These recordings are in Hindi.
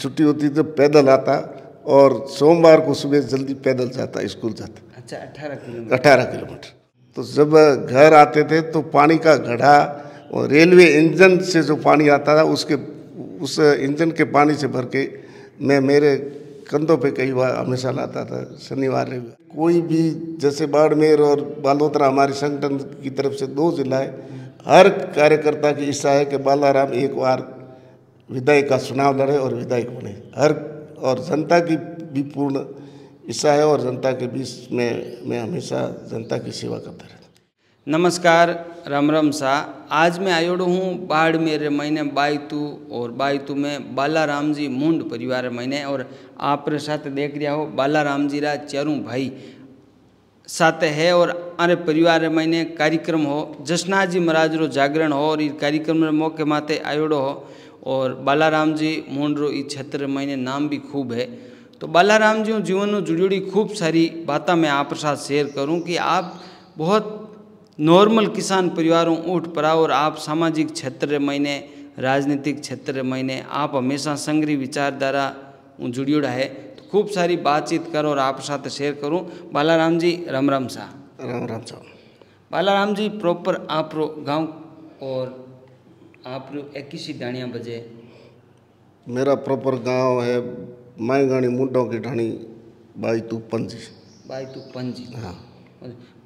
छुट्टी होती तो पैदल आता और सोमवार को सुबह जल्दी पैदल जाता, स्कूल जाता। अच्छा, 18 किलोमीटर। 18 किलोमीटर। तो जब घर आते थे तो पानी का घड़ा और रेलवे इंजन से जो पानी आता था उस इंजन के पानी से भर के मैं मेरे कंधों पे कई बार हमेशा लाता था, शनिवार रविवार। कोई भी जैसे बाड़मेर और बालोतरा हमारे संगठन की तरफ से 2 जिला है, हर कार्यकर्ता की इच्छा है कि बालाराम एक बार विधायक का चुनाव लड़े और विधायक बने। और जनता की भी पूर्ण इच्छा है और जनता के बीच में मैं हमेशा जनता की सेवा करता रहता। नमस्कार, राम राम सा। आज मैं आयोडो हूँ बाड़मेर महीने बायतू और बायतू में बालाराम जी मुंड परिवार महीने और आप साथ देख रहा हो बालाराम जी रा चारों भाई साथ है और अरे परिवार महीने कार्यक्रम हो जसना जी महाराज रो जागरण हो और इस कार्यक्रम मौके माते आयोडो हो और बालाराम जी मुंड रो इस क्षेत्र महीने नाम भी खूब है। तो बालाराम जी जीवन में जुड़ी खूब सारी बातें मैं आप साथ शेयर करूं कि आप बहुत नॉर्मल किसान परिवारों उठ पड़ा और आप सामाजिक क्षेत्र महीने राजनीतिक क्षेत्र महीने आप हमेशा संग्रही विचारधारा जुड़ियोड़ा है। तो खूब सारी बातचीत करो और आप साथ शेयर करूं। बालाराम जी राम राम सा। राम राम साहब। बालाराम जी प्रॉपर आप रो गाँव और आप रो 21 डाणिया बजे। मेरा प्रॉपर गांव है माईगाणी मुंडों की ढाणी बायतू पंजी। बायतू पंजी। हाँ।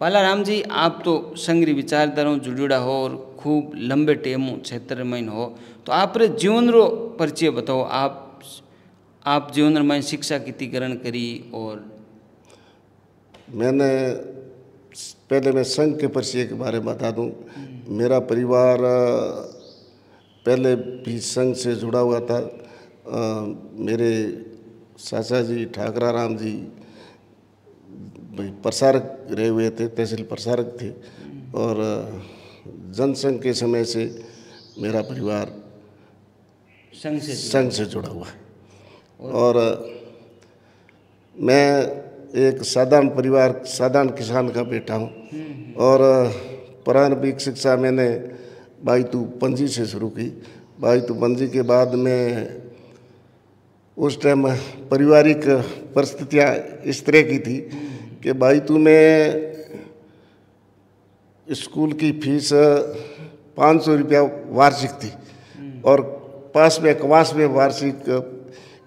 बालाराम जी आप तो संग्रही विचारधाराओं जुड़ियोड़ा हो और खूब लंबे टेम क्षेत्र में हो, तो आप रे जीवन रो परिचय बताओ। आप जीवन में शिक्षा कितनी ग्रहण करी? और मैंने पहले मैं संघ के परिचय के बारे में बता दूं। मेरा परिवार पहले भी संघ से जुड़ा हुआ था। मेरे चाचा जी ठाकरा राम जी प्रसारक रहे हुए थे, तहसील प्रसारक थे और जनसंघ के समय से मेरा परिवार संघ से जुड़ा हुआ है। और मैं एक साधारण परिवार साधारण किसान का बेटा हूँ और प्रारंभिक शिक्षा मैंने बायतू पंजी से शुरू की। बायतू पंजी के बाद में उस टाइम पारिवारिक परिस्थितियाँ इस तरह की थी कि बायतू में स्कूल की फीस 500 रुपया वार्षिक थी और पास में कवास में वार्षिक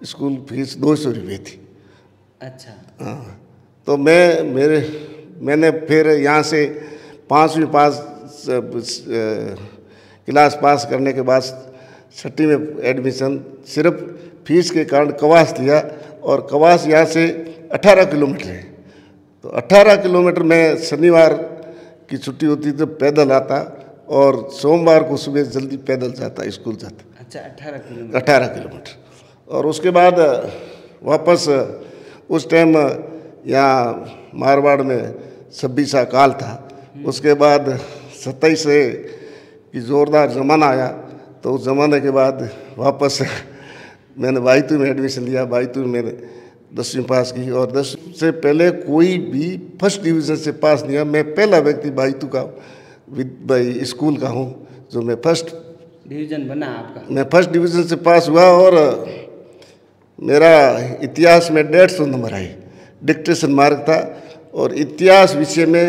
स्कूल फीस 200 रुपये थी। अच्छा। हाँ, तो मैंने फिर यहाँ से 5वीं क्लास पास करने के बाद 6वीं में एडमिशन सिर्फ फीस के कारण कवास लिया और कवास यहाँ से 18 किलोमीटर है। तो 18 किलोमीटर में शनिवार की छुट्टी होती तो पैदल आता और सोमवार को सुबह जल्दी पैदल जाता, स्कूल जाता। अच्छा, 18 किलोमीटर। 18 किलोमीटर। और उसके बाद वापस उस टाइम यहाँ मारवाड़ में 26 काल था। उसके बाद 27 से की ज़ोरदार ज़माना आया तो उस ज़माने के बाद वापस मैंने बायतू में एडमिशन लिया। बायतू में मैंने 10वीं पास की और 10वीं से पहले कोई भी फर्स्ट डिवीज़न से पास नहीं हुआ। मैं पहला व्यक्ति बायतू का स्कूल का हूँ जो मैं फर्स्ट डिवीज़न बना आपका। मैं फर्स्ट डिवीज़न से पास हुआ और मेरा इतिहास में 150 नंबर आए। डिक्टेशन मार्क था और इतिहास विषय में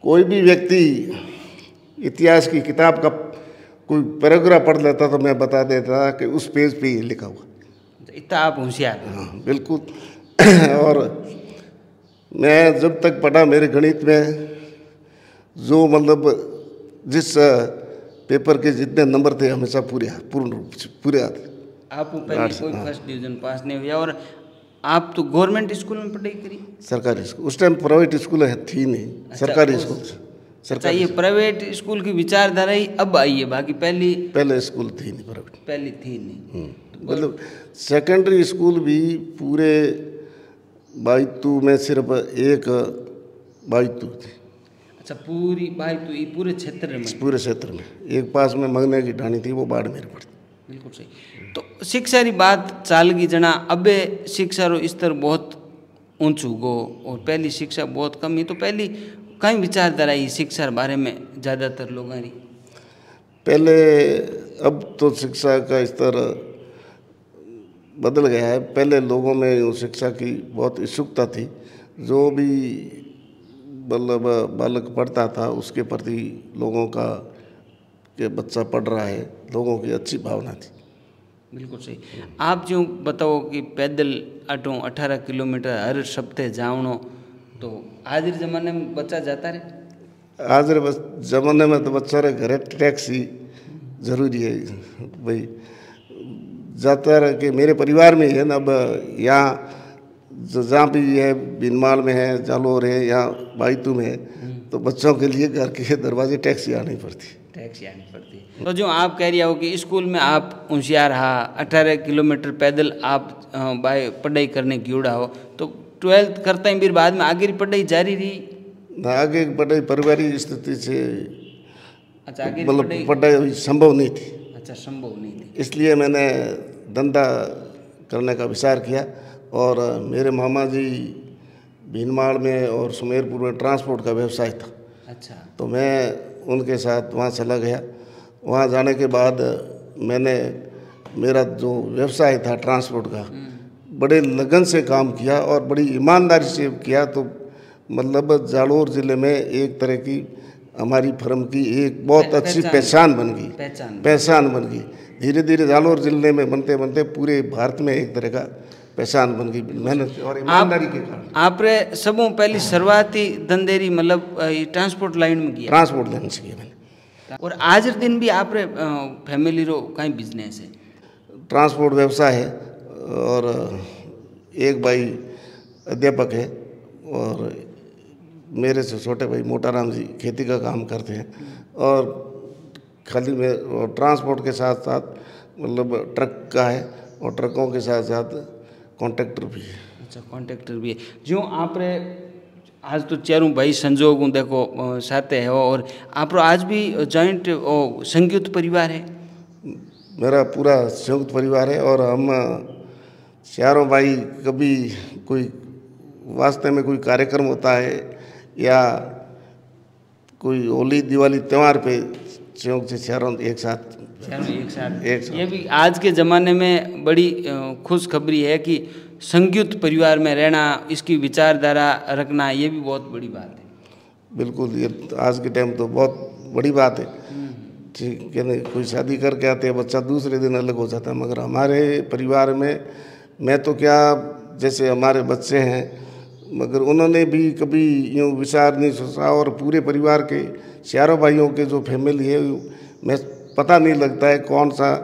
कोई भी व्यक्ति इतिहास की किताब का कोई पैराग्राफ पढ़ लेता तो मैं बता देता कि उस पेज पे ये लिखा हुआ। इतना आप होशियार। हाँ बिल्कुल। और मैं जब तक पढ़ा मेरे गणित में जो मतलब जिस पेपर के जितने नंबर थे हमेशा पूर्ण रूप से पूरे आते। आप पहले कोई फर्स्ट डिवीज़न पास नहीं हुआ और आप तो गवर्नमेंट स्कूल में पढ़ाई करी? सरकारी स्कूल। उस टाइम प्राइवेट स्कूल थी नहीं। अच्छा, सरकारी स्कूल। अच्छा, ये प्राइवेट स्कूल की विचारधारा ही अब आई है, बाकी पहले स्कूल थी नहीं, प्राइवेट पहले थी नहीं। मतलब सेकेंडरी स्कूल भी पूरे बायतू में सिर्फ एक बायतू थी। अच्छा, पूरी बायतू पूरे क्षेत्र में एक पास में मंगने की ढाणी थी, वो बाड़मेर पड़ती। बिल्कुल सही। तो शिक्षा री बात चाल गई जना, अबे शिक्षा रो स्तर बहुत ऊंचू गो और पहली शिक्षा बहुत कम ही। तो पहली कई विचारधारा ही शिक्षा बारे में ज़्यादातर लोगों की? पहले अब तो शिक्षा का स्तर बदल गया है। पहले लोगों में यूँ शिक्षा की बहुत इच्छुकता थी, जो भी मतलब बालक पढ़ता था उसके प्रति लोगों का कि बच्चा पढ़ रहा है, लोगों की अच्छी भावना थी। बिल्कुल सही। आप जो बताओ कि पैदल अटो 18 किलोमीटर हर सप्ताह जावनो, तो आज के ज़माने में बच्चा जाता रहे? आज रे ज़माने में तो बच्चा रे घरे टैक्सी जरूरी है भाई, जाता रहे कि मेरे परिवार में ही है ना। अब यहाँ जहाँ भी है, बीनमाल में है, जालोर है, यहाँ बाईतू में है, तो बच्चों के लिए घर के दरवाजे टैक्सी आनी पड़ती। टैक्सी आनी पड़ती है। तो जो आप कह रही हो कि स्कूल में आप होशियार रहा, 18 किलोमीटर पैदल आप बाय पढ़ाई करने की उड़ा हो, तो 12th करते हैं, फिर बाद में आगे पढ़ाई जारी रही? ना, आगे पढ़ाई पारिवारिक स्थिति से अच्छा, आगे मतलब पढ़ाई संभव नहीं थी। अच्छा, संभव नहीं थी, इसलिए मैंने धंधा करने का विचार किया। और मेरे मामा जी भीनमाल में और सुमेरपुर में ट्रांसपोर्ट का व्यवसाय था। अच्छा, तो मैं उनके साथ वहाँ चला गया। वहाँ जाने के बाद मैंने मेरा जो व्यवसाय था ट्रांसपोर्ट का, बड़े लगन से काम किया और बड़ी ईमानदारी से किया। तो मतलब जालोर ज़िले में एक तरह की हमारी फर्म की एक बहुत अच्छी पहचान बन गई, पहचान बन गई। धीरे धीरे जालोर ज़िले में बनते बनते पूरे भारत में एक तरह का पहचान बन गई, मेहनत और ईमानदारी के कारण। आपने सबों पहली शुरुआती धंधेरी मतलब ट्रांसपोर्ट लाइन में किया? ट्रांसपोर्ट लाइन से किया मैंने। और आज दिन भी आपरे फैमिली रो कहीं बिजनेस है? ट्रांसपोर्ट व्यवसाय है, और एक भाई अध्यापक है, और मेरे से छोटे भाई मोटाराम जी खेती का काम करते हैं। और खाली में और ट्रांसपोर्ट के साथ साथ मतलब ट्रक का है, और ट्रकों के साथ साथ कॉन्ट्रैक्टर भी है। अच्छा, कॉन्ट्रैक्टर भी है। जो आप रे आज तो चारों भाई संजोग हूँ देखो साथे है, और आप आज भी जॉइंट संयुक्त परिवार है? मेरा पूरा संयुक्त परिवार है, और हम चारों भाई कभी कोई वास्ते में कोई कार्यक्रम होता है या कोई होली दिवाली त्यौहार पे संयुक्त से चारों एक साथ ये भी आज के ज़माने में बड़ी खुशखबरी है कि संयुक्त परिवार में रहना, इसकी विचारधारा रखना, ये भी बहुत बड़ी बात है। बिल्कुल, ये आज के टाइम तो बहुत बड़ी बात है। ठीक है, नहीं कोई शादी करके आते हैं, बच्चा दूसरे दिन अलग हो जाता है, मगर हमारे परिवार में मैं तो क्या, जैसे हमारे बच्चे हैं, मगर उन्होंने भी कभी यूँ विचार नहीं सोचा। और पूरे परिवार के चारों भाइयों के जो फैमिली है, मैं पता नहीं लगता है कौन सा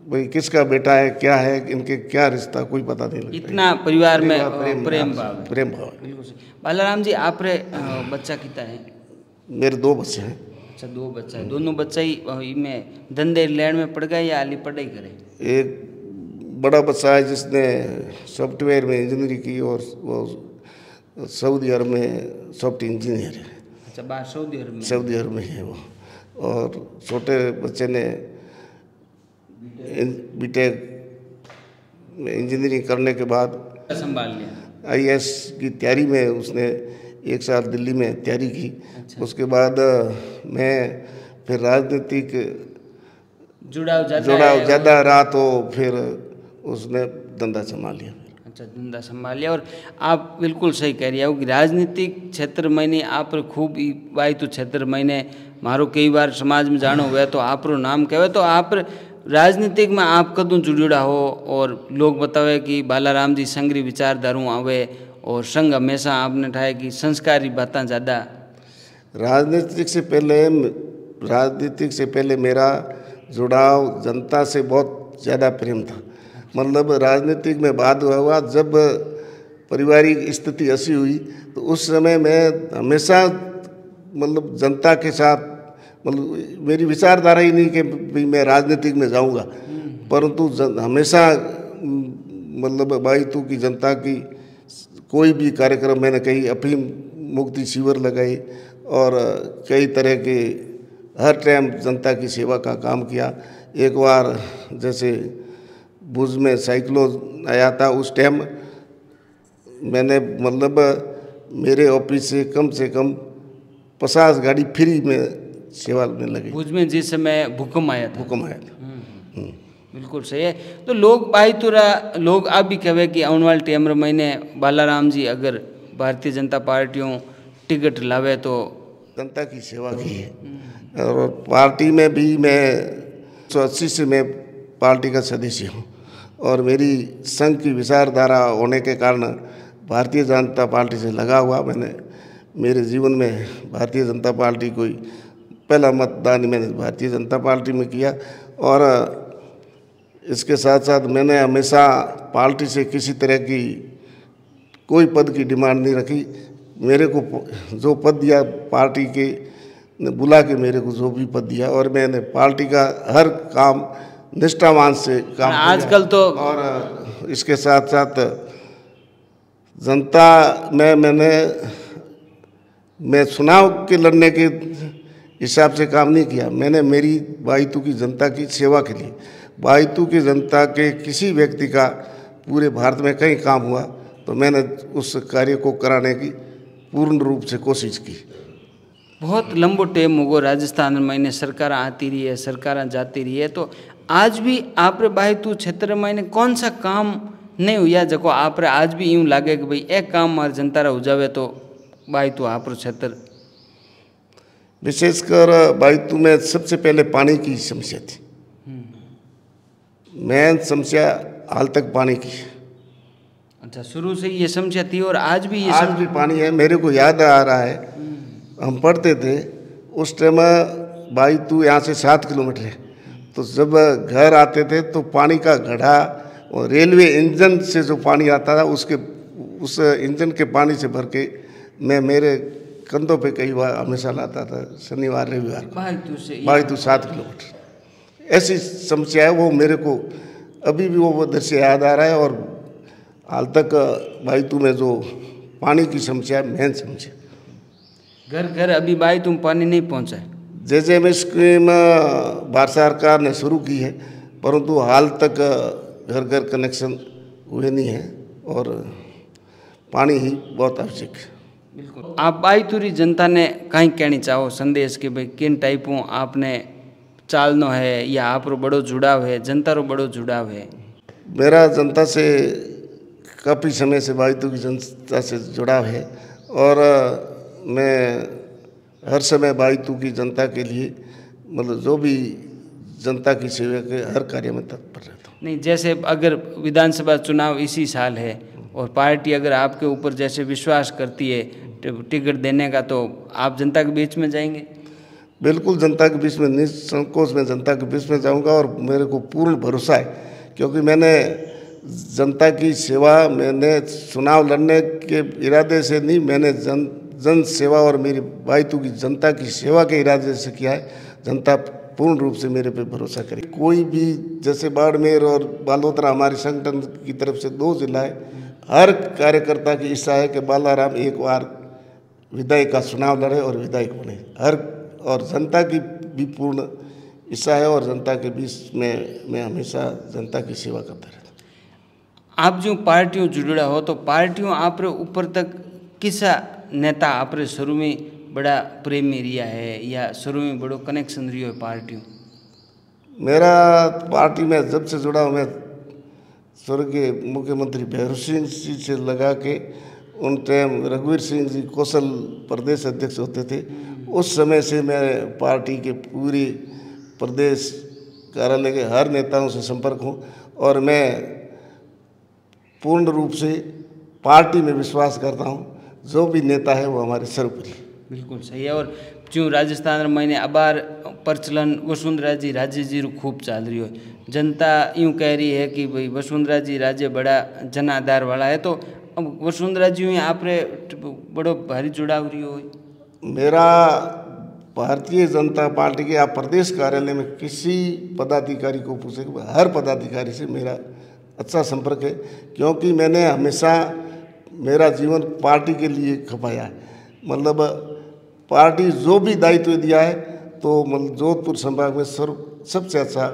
भाई किसका बेटा है, क्या है, इनके क्या रिश्ता, कोई पता नहीं लगता। इतना परिवार में प्रेम भाव। बालाराम जी, आप रे बच्चा कितना है? मेरे 2 बच्चे हैं। अच्छा, 2 बच्चा है। दोनों बच्चा ही में धंधे लैंड में पड़ गए या हाली पढ़ाई करे? एक बड़ा बच्चा है जिसने सॉफ्टवेयर में इंजीनियरिंग की, और वो सऊदी अरब में सॉफ्टवेयर इंजीनियर है। अच्छा, बाहर सऊदी अरब में है वो। और छोटे बच्चे ने बीटेक में इंजीनियरिंग करने के बाद संभाल लिया। IAS की तैयारी में उसने 1 साल दिल्ली में तैयारी की। अच्छा। उसके बाद मैं फिर राजनीतिक जुड़ाव ज़्यादा रहा, तो फिर उसने धंधा संभाल लिया। अच्छा, धंधा संभाल लिया। और आप बिल्कुल सही कह रही हो कि राजनीतिक क्षेत्र में आप खूब बाई तो क्षेत्र में मारो कई बार समाज में जानो हुआ तो आप नाम कहवे, तो आप राजनीतिक में आप कदों जुड़ा हो, और लोग बतावे कि बालाराम जी संघरी विचारधारू आवे, और संघ हमेशा आपने ठाए कि संस्कारी बातें ज़्यादा। राजनीतिक से पहले मेरा जुड़ाव जनता से बहुत ज़्यादा प्रेम था। मतलब राजनीतिक में बाद हुआ जब पारिवारिक स्थिति ऐसी हुई, तो उस समय मैं हमेशा मतलब जनता के साथ, मतलब मेरी विचारधारा ही नहीं कि भाई मैं राजनीतिक में जाऊंगा, परंतु हमेशा मतलब बाईतू की जनता की कोई भी कार्यक्रम, मैंने कई अफीम मुक्ति शिविर लगाई, और कई तरह के हर टाइम जनता की सेवा का काम किया। एक बार जैसे भुज में साइक्लोन आया था, उस टाइम मैंने मतलब मेरे ऑफिस से कम 50 गाड़ी फ्री में सेवा में लगी। भुज में जिस समय भूकंप आया था। बिल्कुल सही है। तो लोग बाईतुरा लोग आप भी कहे कि आने वाले टाइम महीने बालाराम जी अगर भारतीय जनता पार्टियों टिकट लावे तो जनता की सेवा की है। और पार्टी में भी मैं 1980 से मैं पार्टी का सदस्य हूँ और मेरी संघ की विचारधारा होने के कारण भारतीय जनता पार्टी से लगा हुआ। मैंने मेरे जीवन में भारतीय जनता पार्टी को पहला मतदान मैंने भारतीय जनता पार्टी में किया और इसके साथ साथ मैंने हमेशा पार्टी से किसी तरह की कोई पद की डिमांड नहीं रखी। मेरे को जो पद दिया पार्टी के ने बुला के मेरे को जो भी पद दिया और मैंने पार्टी का हर काम निष्ठावान से काम किया। आजकल तो और इसके साथ साथ जनता में मैं चुनाव के लड़ने के हिसाब से काम नहीं किया। मैंने मेरी बाईतू की जनता की सेवा के लिए बाईतू की जनता के किसी व्यक्ति का पूरे भारत में कहीं काम हुआ तो मैंने उस कार्य को कराने की पूर्ण रूप से कोशिश की। बहुत लंबो टाइम होगो राजस्थान में सरकार आती रही है, सरकार जाती रही है, तो आज भी आप बाईतू क्षेत्र में कौन सा काम नहीं हुआ जो आप आज भी यूँ लगे कि भाई एक काम हमारे जनता रा हो जावे तो बाईतू आप क्षेत्र? विशेषकर बाईतू में सबसे पहले पानी की समस्या थी। मेन समस्या हाल तक पानी की। अच्छा, शुरू से ये समस्या थी और आज भी ये आज भी पानी है। मेरे को याद आ रहा है हम पढ़ते थे उस टाइम बाईतू यहाँ से 7 किलोमीटर है, तो जब घर आते थे तो पानी का घड़ा और रेलवे इंजन से जो पानी आता था उस इंजन के पानी से भर के मैं मेरे कंधों पे कई बार हमेशा लाता था शनिवार रविवार को। बाईतू 7 किलोमीटर ऐसी समस्या है। वो मेरे को अभी भी वो दृश्य याद आ रहा है और हाल तक बाईतू में जो पानी की समस्या मेन समस्या। घर घर अभी बाईतू में पानी नहीं पहुंचा है। जैसे स्कीम भारत सरकार ने शुरू की है परंतु हाल तक घर घर कनेक्शन हुए नहीं है और पानी ही बहुत आवश्यक है। बिल्कुल। आप बाईतूरी जनता ने कहीं कहनी चाहो संदेश कि भाई किन टाइपों आपने चालनो है या आप रो बड़ो जुड़ाव है, जनता रो बड़ो जुड़ाव है? मेरा जनता से काफ़ी समय से बाईतू की जनता से जुड़ाव है और मैं हर समय बाईतू की जनता के लिए मतलब जो भी जनता की सेवा के हर कार्य में तत्पर रहता हूँ। नहीं, जैसे अगर विधानसभा चुनाव इसी साल है और पार्टी अगर आपके ऊपर जैसे विश्वास करती है टिकट देने का तो आप जनता के बीच में जाएंगे? बिल्कुल, जनता के बीच में निसंकोच में जनता के बीच में जाऊंगा और मेरे को पूर्ण भरोसा है क्योंकि मैंने जनता की सेवा मैंने चुनाव लड़ने के इरादे से नहीं, मैंने जन सेवा और मेरी बाईतू की जनता की सेवा के इरादे से किया है। जनता पूर्ण रूप से मेरे पे भरोसा करे। कोई भी जैसे बाड़मेर और बालोतरा हमारे संगठन की तरफ से 2 जिला है, हर कार्यकर्ता की इच्छा है कि बालाराम एक बार विधायक का चुनाव लड़े और विधायक बने। और जनता की भी पूर्ण इच्छा है और जनता के बीच में मैं हमेशा जनता की सेवा करता रहता हूँ। आप जो पार्टियों जुड़ा हो तो पार्टियों आप ऊपर तक किसा नेता आप शुरू में बड़ा प्रेम रिया है या शुरू में बड़ो कनेक्शन रियो है पार्टियों? मेरा पार्टी में जब से जुड़ा हूँ मैं स्वर्गीय मुख्यमंत्री भैरव सिंह जी से लगा के उन टाइम रघुवीर सिंह जी कौशल प्रदेश अध्यक्ष होते थे, उस समय से मैं पार्टी के पूरी प्रदेश कार्यालय के हर नेताओं से संपर्क हूँ और मैं पूर्ण रूप से पार्टी में विश्वास करता हूँ। जो भी नेता है वो हमारे सर्वोपरि। बिल्कुल सही है। और जो राजस्थान में मैंने अबार प्रचलन वसुंधरा जी राज्य जी खूब चल रही हो, जनता यूँ कह रही है कि भाई वसुंधरा जी राज्य बड़ा जन आधार वाला है, तो अब वसुंधरा जी हुई आप बड़ो भारी जुड़ाव रही हो? मेरा भारतीय जनता पार्टी के आप प्रदेश कार्यालय में किसी पदाधिकारी को पूछे, हर पदाधिकारी से मेरा अच्छा संपर्क है क्योंकि मैंने हमेशा मेरा जीवन पार्टी के लिए खपाया है। मतलब पार्टी जो भी दायित्व दिया है तो मतलब जोधपुर संभाग में सबसे अच्छा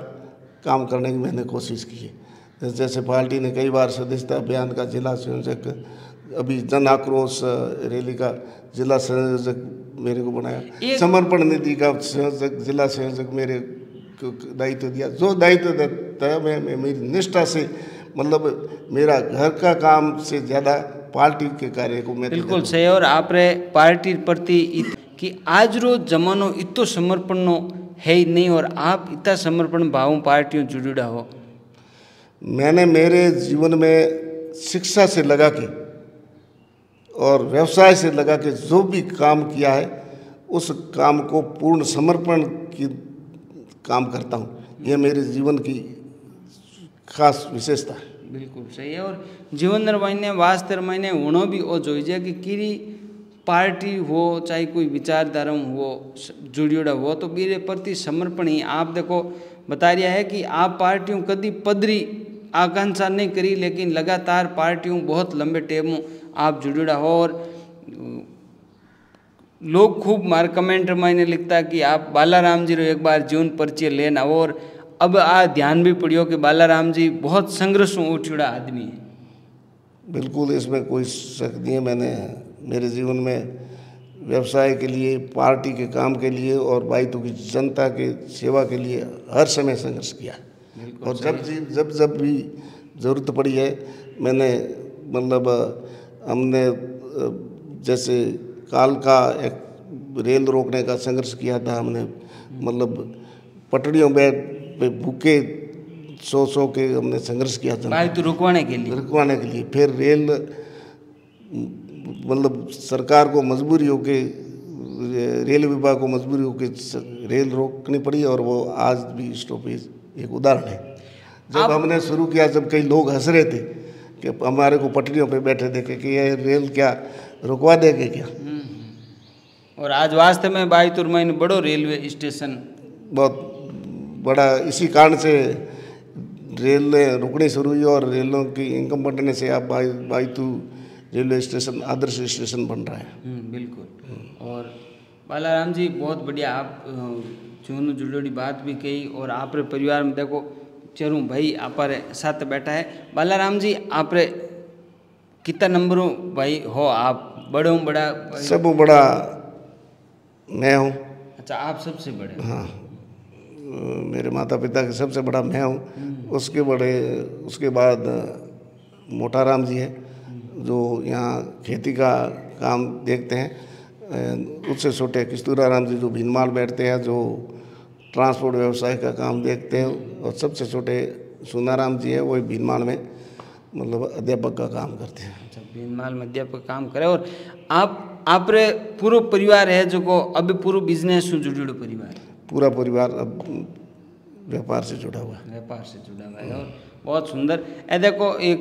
काम करने की मैंने कोशिश की है। जैसे पार्टी ने कई बार सदस्यता अभियान का जिला संयोजक, अभी जन आक्रोश रैली का जिला संयोजक मेरे को बनाया, समर्पण निधि का संयोजक जिला संयोजक मेरे को दायित्व दिया। जो दायित्व तय में मेरी निष्ठा से मतलब मेरा घर का काम से ज़्यादा पार्टी के कार्य को मैं बिल्कुल सही। और आप रे पार्टी प्रति कि आज रो जमानो इतो समर्पण नो है ही नहीं, और आप इतना समर्पण भाव पार्टियों जुड़ा हो। मैंने मेरे जीवन में शिक्षा से लगा के और व्यवसाय से लगा के जो भी काम किया है उस काम को पूर्ण समर्पण की काम करता हूँ। यह मेरे जीवन की खास विशेषता है। बिल्कुल सही है। और जीवन महीने वास्ते महीने होना भी वो जो कि किरी पार्टी हो चाहे कोई विचारधारा हो जुड़ियोड़ा हो तो मेरे प्रति समर्पण ही। आप देखो बता रहा है कि आप पार्टियों कभी पदरी आकांक्षा नहीं करी, लेकिन लगातार पार्टियों बहुत लंबे टेम आप जुड़ियोड़ा हो। और लोग खूब मार कमेंट मैंने लिखता कि आप बालाराम जी रो एक बार जीवन परिचय लेना हो। और अब आ ध्यान भी पड़ियो कि बालाराम जी बहुत संघर्ष उठियोड़ा आदमी है। बिल्कुल, इसमें कोई शक नहीं है। मैंने मेरे जीवन में व्यवसाय के लिए, पार्टी के काम के लिए और बाइतू की जनता के सेवा के लिए हर समय संघर्ष किया। और जब भी ज़रूरत पड़ी है मैंने मतलब हमने जैसे काल का एक रेल रोकने का संघर्ष किया था हमने, मतलब पटड़ियों पे भूखे सो के हमने संघर्ष किया था तो रुकवाने के लिए। फिर रेल मतलब सरकार को मजबूरी हो के, रेल विभाग को मजबूरी हो के रेल रोकनी पड़ी। और वो आज भी स्टॉपेज एक उदाहरण है। जब हमने शुरू किया, जब कई लोग हंस रहे थे कि हमारे को पटरियों पे बैठे देखे कि ये रेल क्या रुकवा देंगे क्या। और आज वास्तव में बाईतुर में बड़ो रेलवे स्टेशन बहुत बड़ा, इसी कारण से रेल रुकनी शुरू हुई और रेलों की इनकम बढ़ने से आप बाईतू रेलवे स्टेशन आदर्श स्टेशन बन रहा है। बिल्कुल। और बालाराम जी बहुत बढ़िया आप जीवन जुड़ोड़ी बात भी कही। और आप रे परिवार में देखो चरू भाई आप साथ बैठा है। बालाराम जी आप रे कितना नंबरों भाई हो आप? बड़ों बड़ा? सब बड़ा मैं हूँ। अच्छा, आप सबसे बड़े? हाँ, मेरे माता पिता के सबसे बड़ा मैं हूँ। उसके बाद मोटाराम जी है जो यहाँ खेती का काम देखते हैं। उससे छोटे किस्तूराराम जी जो भीनमाल बैठते हैं, जो ट्रांसपोर्ट व्यवसाय का काम देखते हैं। और सबसे छोटे सुनाराम जी है, वो भीनमाल में मतलब अध्यापक का काम करते हैं। अच्छा, भीनमाल में अध्यापक काम करे। और आप रे पूरा परिवार है जो को अब पूरा बिजनेस से जुड़ो परिवार? पूरा परिवार अब व्यापार से जुड़ा हुआ है। और बहुत सुंदर। ए देखो एक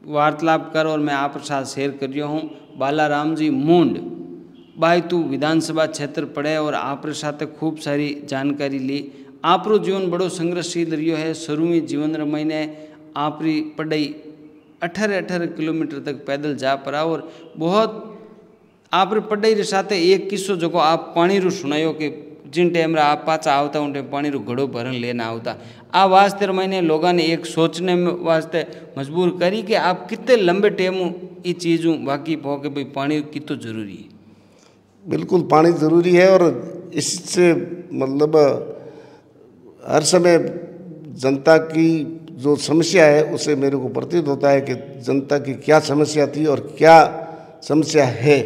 वार्तालाप कर और मैं आप साथ शेयर कर रहा हूँ। बालाराम जी मुंड बाईतू विधानसभा क्षेत्र पड़े और आप साथ खूब सारी जानकारी ली। आप रो जीवन बड़ो संघर्षशील रियो है। शुरू में जीवन महीने आप री पढ़ाई 18 किलोमीटर तक पैदल जा पड़ा। और बहुत आप री पढ़ाई रे साथ एक किस्सो जो आप पानी रू सुनायो कि जिन टाइम रे आप पाचा आवता उन टाइम पानी रू घड़ो भरन लेना आवता। आ वास्ते मैंने लोगों ने एक सोचने में वास्ते मजबूर करी कि आप कितने लंबे टाइम ये चीज़ों वाकिफ हो कि भाई पानी कितना जरूरी है। बिल्कुल पानी ज़रूरी है। और इससे मतलब हर समय जनता की जो समस्या है उससे मेरे को प्रतीत होता है कि जनता की क्या समस्या थी और क्या समस्या है।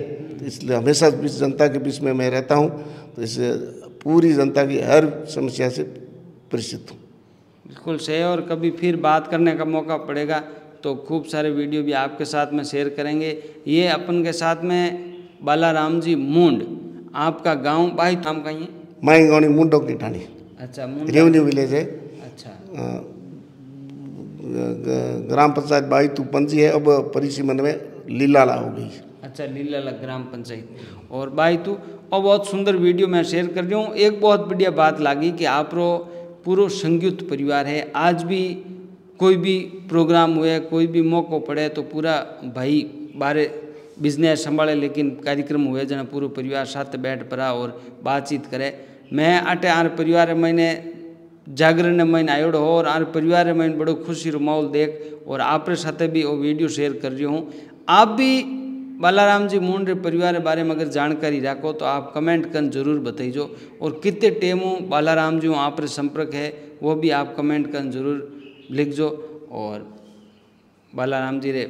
इसलिए हमेशा बीच जनता के बीच में मैं रहता हूँ, तो इससे पूरी जनता की हर समस्या से परिचित हूँ। बिल्कुल सही। और कभी फिर बात करने का मौका पड़ेगा तो खूब सारे वीडियो भी आपके साथ में शेयर करेंगे। ये अपन के साथ में बालाराम जी मुंड, आपका गांव बाई नाम कहीं है? माई गाँव मुंडो की ठाणी। अच्छा, रेवन्यू विलेज है। अच्छा, ग्राम पंचायत बाईतू पंजी है, अब परिसीमन में लीलाला हो गई। अच्छा, लीलाला ग्राम पंचायत और बाईतू। और बहुत सुंदर वीडियो मैं शेयर कर रही हूँ। एक बहुत बढ़िया बात लगी कि आप पूरा संयुक्त परिवार है। आज भी कोई भी प्रोग्राम हुए, कोई भी मौका पड़े तो पूरा भाई बारे बिजनेस संभाले, लेकिन कार्यक्रम हुए जना पूरा परिवार साथ बैठ पड़ा और बातचीत करे। मैं आटे आर परिवार मैंने जागरण में आयोड़ हो और आर परिवार में बड़ो खुशी रो माहौल देख और आप साथ भी वो वीडियो शेयर कर रही हूँ। आप भी बालाराम जी मूंड रे परिवार के बारे में अगर जानकारी राखो तो आप कमेंट कर जरूर बताइजो। और कितने टेमों बालाराम जी आप रे संपर्क है वो भी आप कमेंट कर जरूर लिखजो। और बालाराम जी रे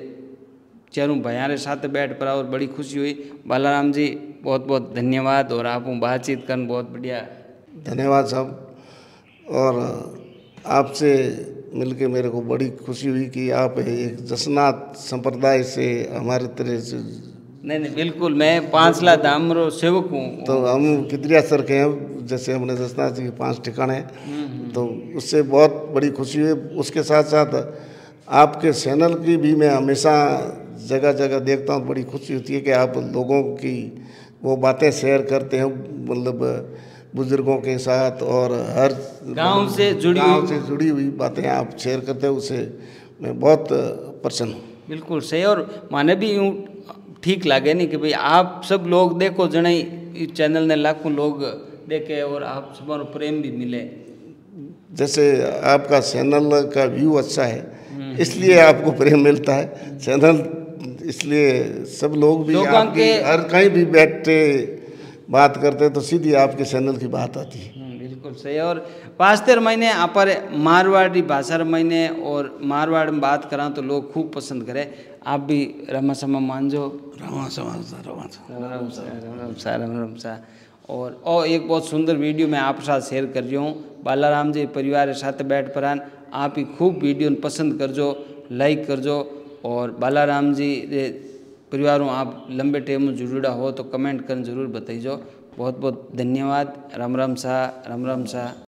चारों भैया रे साथ बैठ पर और बड़ी खुशी हुई। बालाराम जी बहुत बहुत धन्यवाद और आप बातचीत कर बहुत बढ़िया। धन्यवाद साहब। और आपसे मिलके मेरे को बड़ी खुशी हुई कि आप एक जसनाथ संप्रदाय से हमारे तरह से। नहीं बिल्कुल, मैं पांचला धाम रो सेवक हूँ। तो हम कितरिया सर के हैं, जैसे हमने जसनाथ जी के 5 ठिकाने हैं, तो उससे बहुत बड़ी खुशी हुई। उसके साथ साथ आपके चैनल की भी मैं हमेशा जगह जगह देखता हूँ, बड़ी खुशी होती है कि आप लोगों की वो बातें शेयर करते हैं, मतलब बुजुर्गों के साथ और हर गांव से जुड़ी हुई बातें आप शेयर करते हैं, उसे मैं बहुत प्रसन्न हूँ। बिल्कुल सही। और माने भी यूँ ठीक लगे नहीं कि भाई आप सब लोग देखो जने इस चैनल ने लाखों लोग देखे और आप सब प्रेम भी मिले। जैसे आपका चैनल का व्यू अच्छा है इसलिए आपको प्रेम मिलता है चैनल, इसलिए सब लोग भी आपके हर कहीं भी बैठते बात करते तो सीधी आपके चैनल की बात आती है। बिल्कुल सही। और 5 महीने आप मारवाड़ी भाषा महीने और मारवाड़ में बात करा तो लोग खूब पसंद करें। आप भी रमा समा मानजो। राम सा। और एक बहुत सुंदर वीडियो मैं आप साथ शेयर कर रही हूँ। बालाराम जी परिवार के साथ बैठ पर आप ही खूब वीडियो पसंद करजो, लाइक करजो। और बालाराम जी परिवारों आप लंबे टाइम में जुड़ा हो तो कमेंट कर जरूर बताइजो। बहुत बहुत धन्यवाद। राम राम सा।